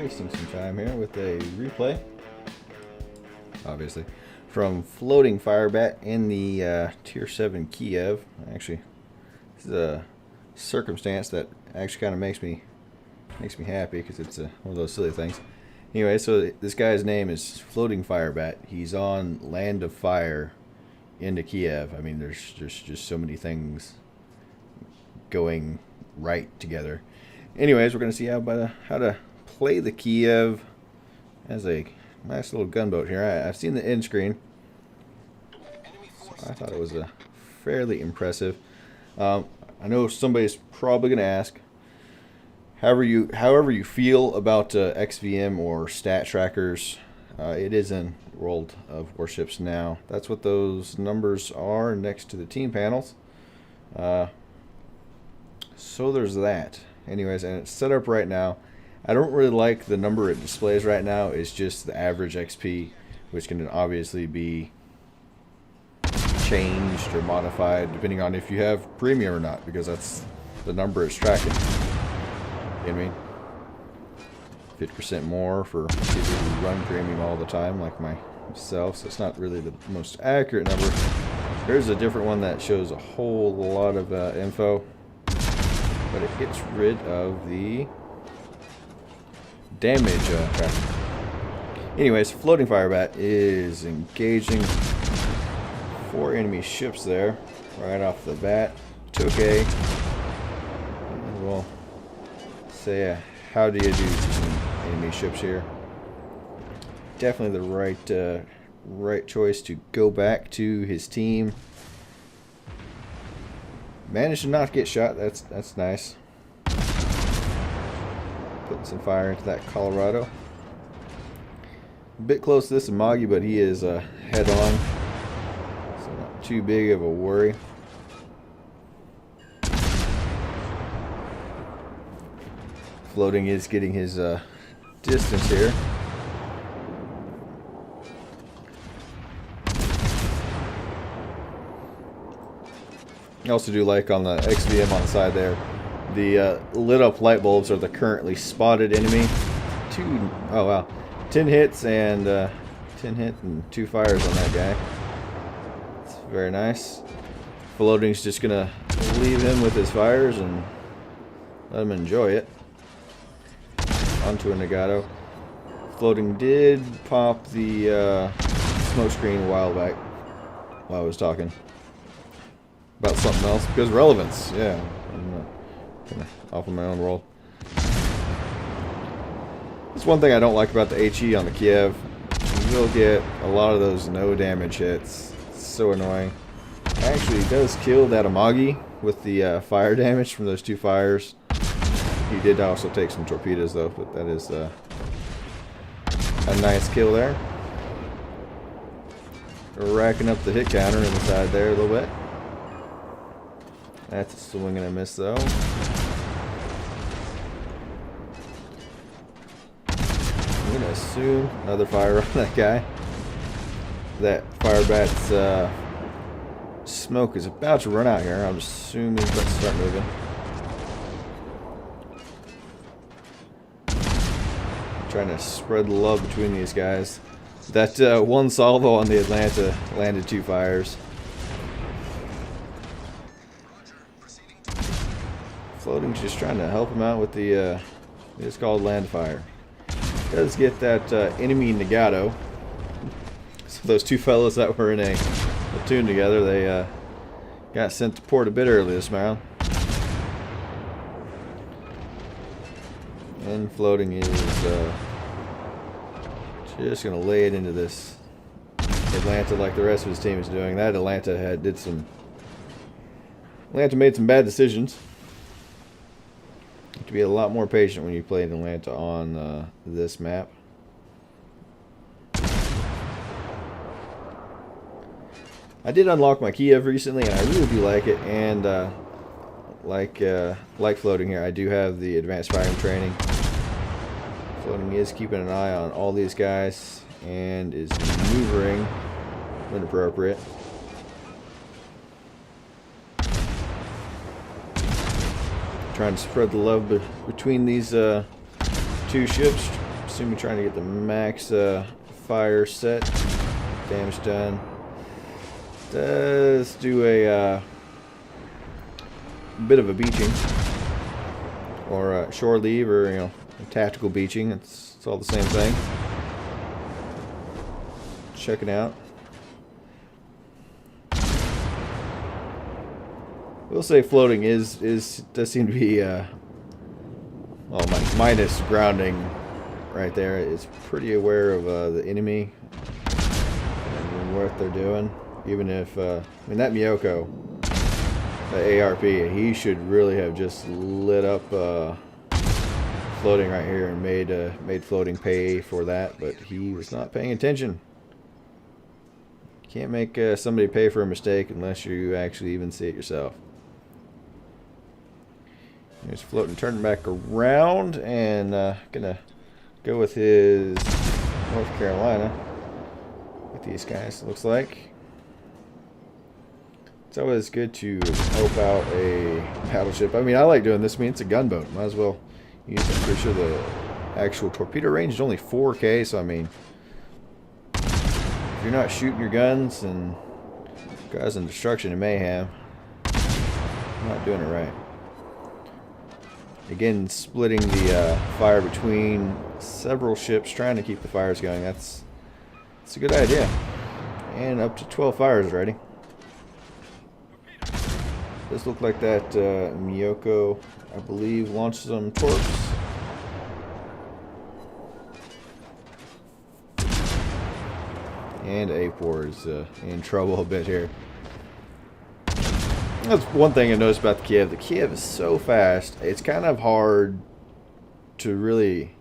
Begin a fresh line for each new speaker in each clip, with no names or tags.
wasting some time here with a replay, obviously, from FloatingFirebat in the Tier 7 Kiev. Actually, this is a circumstance that actually kind of makes me happy because it's one of those silly things. Anyway, so this guy's name is FloatingFirebat. He's on Land of Fire into Kiev. I mean, there's just so many things going right together. Anyways, we're going to see how to play the Kiev as a nice little gunboat here. I've seen the end screen, so I thought it was fairly impressive. I know somebody's probably going to ask, however you feel about XVM or stat trackers. It is in World of Warships now. That's what those numbers are next to the team panels. So there's that. Anyways, and it's set up right now. I don't really like the number it displays right now. It's just the average XP, which can obviously be changed or modified depending on if you have premium or not, because that's the number it's tracking. You know what I mean? 50% more for people who run premium all the time, like myself, so it's not really the most accurate number. There's a different one that shows a whole lot of info, but it gets rid of the damage tracking. Anyways, FloatingFirebat is engaging 4 enemy ships there right off the bat. It's okay. And we'll say, how do you do some enemy ships here? Definitely the right choice to go back to his team. Managed to not get shot. That's nice. Putting some fire into that Colorado. A bit close to this Amagi, but he is head on, so not too big of a worry. Floating is getting his distance here. I also do like on the XVM on the side there, the lit up light bulbs are the currently spotted enemy. 10 hits and 10 hit and 2 fires on that guy. It's very nice. Floating's just gonna leave him with his fires and let him enjoy it. Onto a Nagato. Floating did pop the smoke screen a while back while I was talking about something else, because relevance. Yeah, I'm kind of off of my own world. That's one thing I don't like about the HE on the Kiev. You will get a lot of those no damage hits. It's so annoying. Actually, it does kill that Amagi with the fire damage from those 2 fires. He did also take some torpedoes though, but that is a nice kill there. We're racking up the hit counter in the side there a little bit. That's a swing and a miss though. I'm gonna assume another fire on that guy. That Firebat's smoke is about to run out here. I'm assuming he's about to start moving. Trying to spread the love between these guys. That one salvo on the Atlanta landed 2 fires. Floating's just trying to help him out with the it's called land fire. Does get that enemy Nagato. So those 2 fellows that were in a platoon together, they got sent to port a bit early this round. And Floating is just gonna lay it into this Atlanta like the rest of his team is doing. That Atlanta made some bad decisions. You have to be a lot more patient when you play in Atlanta on this map. I did unlock my Kiev recently, and I really do like it. And like Floating here, I do have the advanced firing training. Floating is keeping an eye on all these guys and is maneuvering when appropriate. Trying to spread the love between these 2 ships. assuming trying to get the max fire set. Damage done. Does do a bit of a beaching. Or shore leave, or a tactical beaching. It's all the same thing. Check it out. We'll say floating does seem to be well, minus grounding right there. It's pretty aware of the enemy and what they're doing. Even if I mean, that Miyoko, the ARP, he should really have just lit up floating right here and made floating pay for that, but he was not paying attention. Can't make somebody pay for a mistake unless you actually even see it yourself. Here's floating, turning back around, and gonna go with his North Carolina with these guys. It looks like it's always good to help out a battleship. I mean, I like doing this. I mean, it's a gunboat. Might as well use it. I'm pretty sure the actual torpedo range is only 4K, so I mean, if you're not shooting your guns and causing destruction and mayhem, you're not doing it right. Again, splitting the fire between several ships, trying to keep the fires going. That's a good idea. And up to 12 fires already. This looked like that Miyoko, I believe, launched some torps. And Apor is in trouble a bit here. That's one thing I noticed about the Kiev. The Kiev is so fast, it's kind of hard to really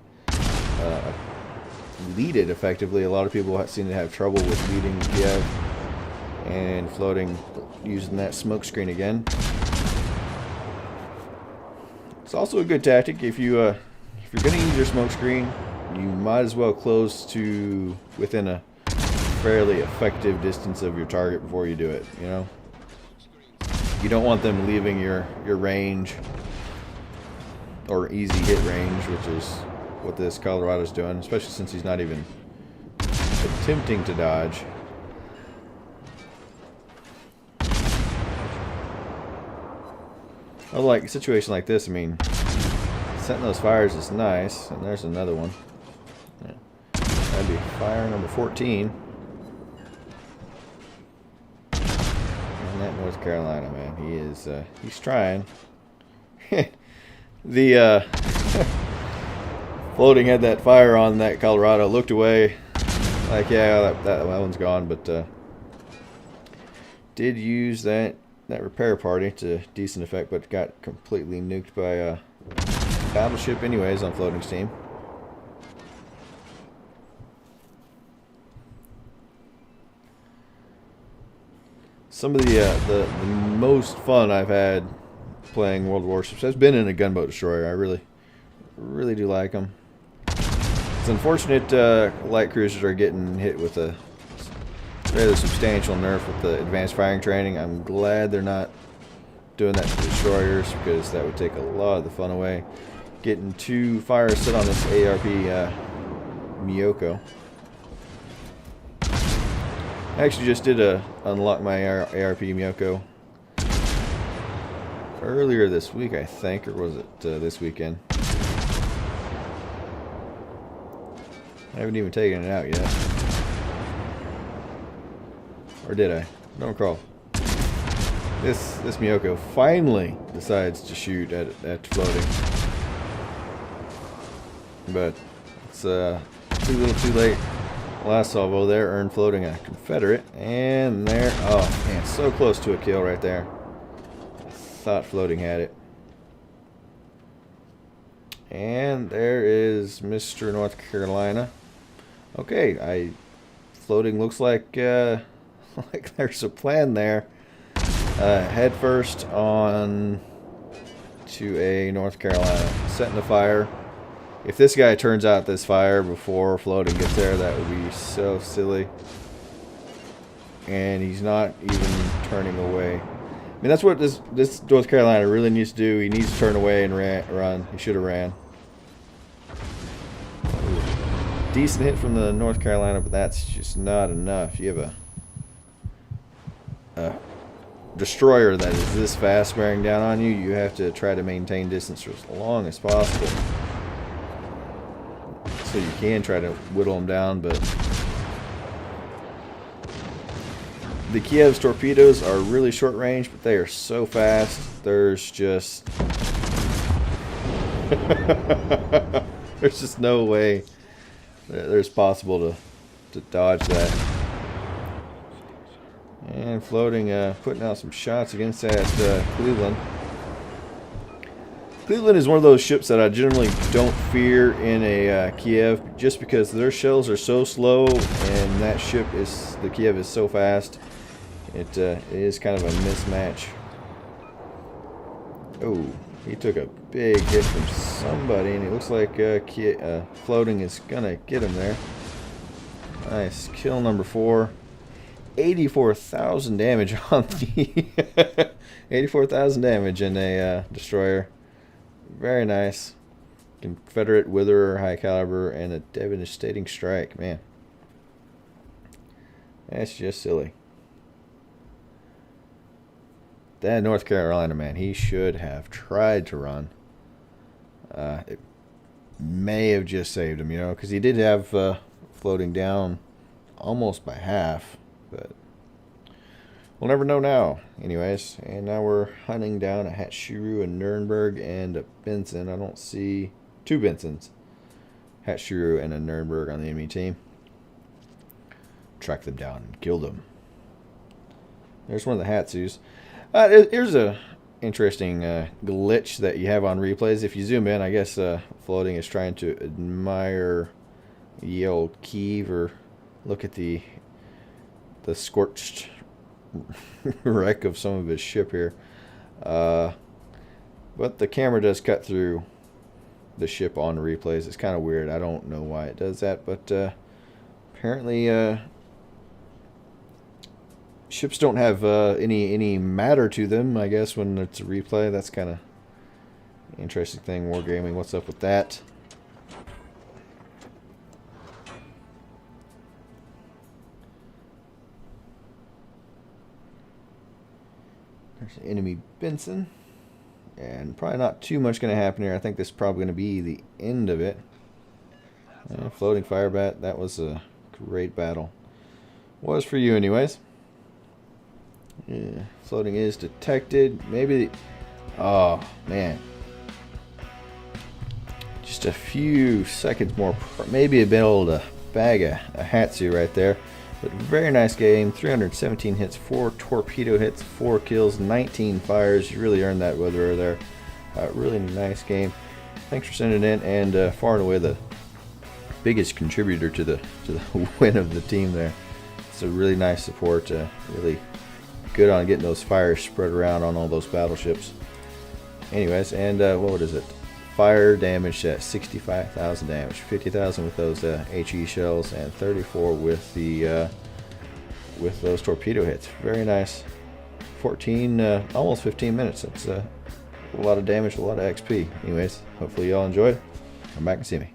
lead it effectively. A lot of people seem to have trouble with leading the Kiev and floating, using that smoke screen again. It's also a good tactic if you're going to use your smoke screen, you might as well close to within a fairly effective distance of your target before you do it, you know? You don't want them leaving your range, or easy hit range, which is what this Colorado's doing, especially since he's not even attempting to dodge. Oh, like a situation like this, I mean, setting those fires is nice, and there's another one. Yeah. That'd be fire number 14. That North Carolina, man, he is he's trying. The floating had that fire on that Colorado, looked away like, yeah, that one's gone, but did use that repair party to decent effect, but got completely nuked by a battleship anyways on floating steam. Some of the most fun I've had playing World of Warships has been in a gunboat destroyer. I really do like them. It's unfortunate light cruisers are getting hit with a rather substantial nerf with the advanced firing training. I'm glad they're not doing that to destroyers, because that would take a lot of the fun away. Getting 2 fires set on this ARP Miyoko. I actually just did unlock my ARP Miyoko earlier this week, I think, or was it this weekend? I haven't even taken it out yet. Or did I? Don't recall. This Miyoko finally decides to shoot at floating. But it's too little too late. Last salvo there, earned floating a Confederate, and there, oh man, so close to a kill right there. I thought floating had it. And there is Mr. North Carolina. Okay, floating looks like like there's a plan there. Head first on to a North Carolina, setting the fire. If this guy turns out this fire before floating gets there, that would be so silly. And he's not even turning away. I mean, that's what this North Carolina really needs to do. He needs to turn away and run. He should have ran. decent hit from the North Carolina, but that's just not enough. You have a destroyer that is this fast bearing down on you. You have to try to maintain distance for as long as possible, so you can try to whittle them down. But the Kiev's torpedoes are really short range, but they are so fast. There's just there's just no way there's possible to dodge that. And floating, putting out some shots against that Cleveland. Cleveland is one of those ships that I generally don't fear in a Kiev, just because their shells are so slow, and that ship is, the Kiev is so fast. It is kind of a mismatch. Oh, he took a big hit from somebody, and it looks like floating is gonna get him there. Nice kill number 4. 84,000 damage on the 84,000 damage in a destroyer. Very nice. Confederate Witherer, high caliber, and a devastating strike. Man, that's just silly. That North Carolina, man, he should have tried to run. It may have just saved him, you know, because he did have floating down almost by half. But we'll never know now. Anyways, and now we're hunting down a Hatshuru, a Nuremberg, and a Benson. I don't see 2 Bensons. Hatshuru and a Nuremberg on the enemy team. Track them down and kill them. There's one of the Hatsus. Here's a interesting glitch that you have on replays. If you zoom in, I guess floating is trying to admire the old Kiev, or look at the scorched wreck of some of his ship here. But the camera does cut through the ship on replays. It's kind of weird. I don't know why it does that, but apparently ships don't have any matter to them, I guess, when it's a replay. That's kind of interesting thing. Wargaming, what's up with that? There's an enemy Benson. And probably not too much going to happen here. I think this is probably going to be the end of it. FloatingFirebat, that was a great battle. Was for you anyways. Yeah, floating is detected. Maybe... oh, man. Just a few seconds more. Maybe a bit able to bag a Hatsu right there. But very nice game. 317 hits, 4 torpedo hits, 4 kills, 19 fires. You really earned that Witherer there. Really nice game. Thanks for sending it in, and far and away the biggest contributor to the win of the team there. It's a really nice support. Really good on getting those fires spread around on all those battleships. Anyways, and what is it? Fire damage at 65,000 damage, 50,000 with those HE shells, and 34 with the with those torpedo hits. Very nice. 14, almost 15 minutes. That's a lot of damage, a lot of XP. Anyways, hopefully y'all enjoyed. Come back and see me.